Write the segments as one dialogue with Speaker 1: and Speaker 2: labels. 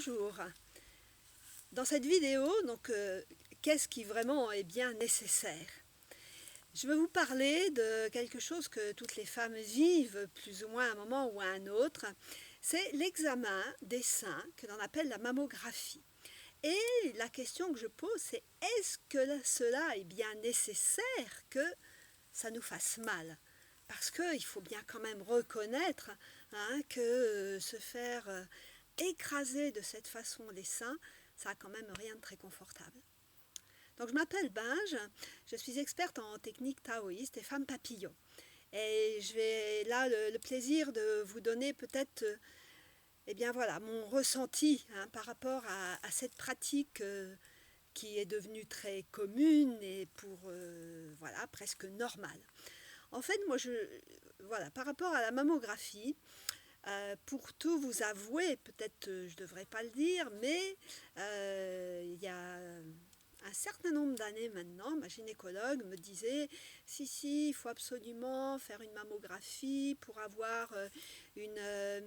Speaker 1: Bonjour. Dans cette vidéo, qu'est-ce qui vraiment est bien nécessaire? Je vais vous parler de quelque chose que toutes les femmes vivent plus ou moins à un moment ou à un autre. C'est l'examen des seins que l'on appelle la mammographie. Et la question que je pose, c'est est-ce que cela est bien nécessaire que ça nous fasse mal? Parce qu'il faut bien quand même reconnaître que se faire écraser de cette façon les seins, ça n'a quand même rien de très confortable. Donc je m'appelle Binge, je suis experte en technique taoïste et femme papillon. Et je vais là le plaisir de vous donner peut-être mon ressenti par rapport à cette pratique qui est devenue très commune et presque normale. En fait, par rapport à la mammographie, pour tout vous avouer, peut-être je ne devrais pas le dire, mais il y a un certain nombre d'années maintenant, ma gynécologue me disait si, il faut absolument faire une mammographie pour avoir un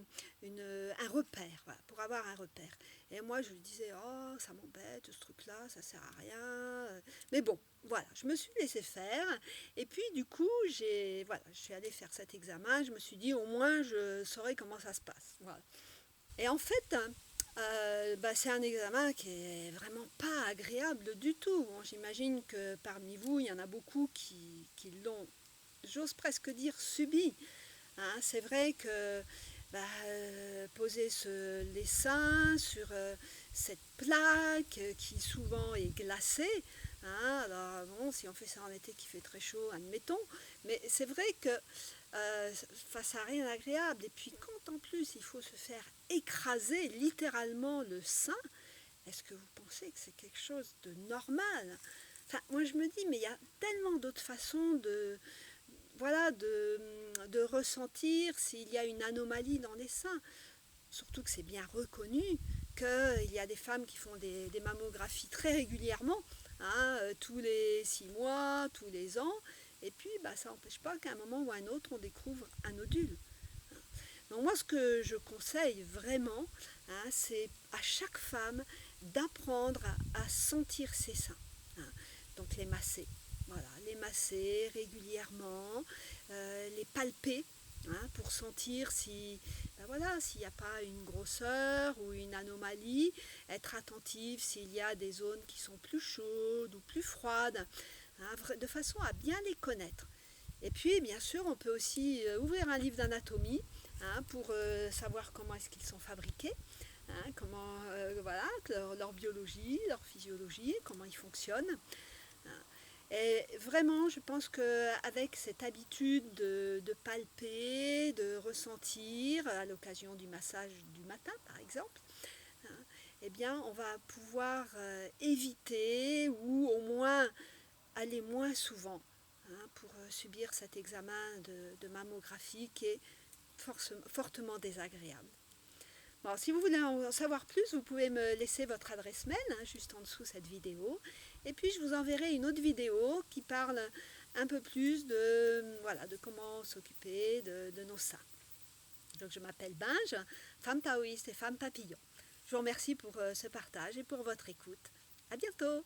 Speaker 1: repère, voilà, pour avoir un repère. Et moi je lui disais ça m'embête ce truc-là, ça sert à rien. Mais bon, voilà, je me suis laissée faire. Et puis du coup, je suis allée faire cet examen. Je me suis dit au moins je saurais comment ça se passe. Voilà. Et en fait, c'est un examen qui est vraiment pas agréable du tout. Bon, j'imagine que parmi vous, il y en a beaucoup qui l'ont, j'ose presque dire, subi. C'est vrai que poser les seins sur cette plaque qui souvent est glacée. Alors bon, si on fait ça en été qui fait très chaud, admettons. Mais c'est vrai que face à rien d'agréable. Et puis quand en plus il faut se faire écraser littéralement le sein, est-ce que vous pensez que c'est quelque chose de normal? Enfin, moi je me dis, mais il y a tellement d'autres façons de ressentir s'il y a une anomalie dans les seins. Surtout que c'est bien reconnu qu'il y a des femmes qui font des mammographies très régulièrement, tous les 6 mois, tous les ans, et puis ça n'empêche pas qu'à un moment ou à un autre on découvre un nodule. Donc moi ce que je conseille vraiment, c'est à chaque femme d'apprendre à sentir ses seins, donc les masser. Voilà, les masser régulièrement, les palper pour sentir s'il n'y a pas une grosseur ou une anomalie, être attentive s'il y a des zones qui sont plus chaudes ou plus froides, de façon à bien les connaître. Et puis bien sûr on peut aussi ouvrir un livre d'anatomie pour savoir comment est-ce qu'ils sont fabriqués, leur biologie, leur physiologie, comment ils fonctionnent. Et vraiment, je pense qu'avec cette habitude de palper, de ressentir, à l'occasion du massage du matin par exemple, on va pouvoir éviter ou au moins aller moins souvent pour subir cet examen de mammographie qui est fortement désagréable. Bon, si vous voulez en savoir plus, vous pouvez me laisser votre adresse mail juste en dessous cette vidéo. Et puis je vous enverrai une autre vidéo qui parle un peu plus de comment s'occuper de nos seins. Donc je m'appelle Binge, femme taoïste et femme papillon. Je vous remercie pour ce partage et pour votre écoute. À bientôt!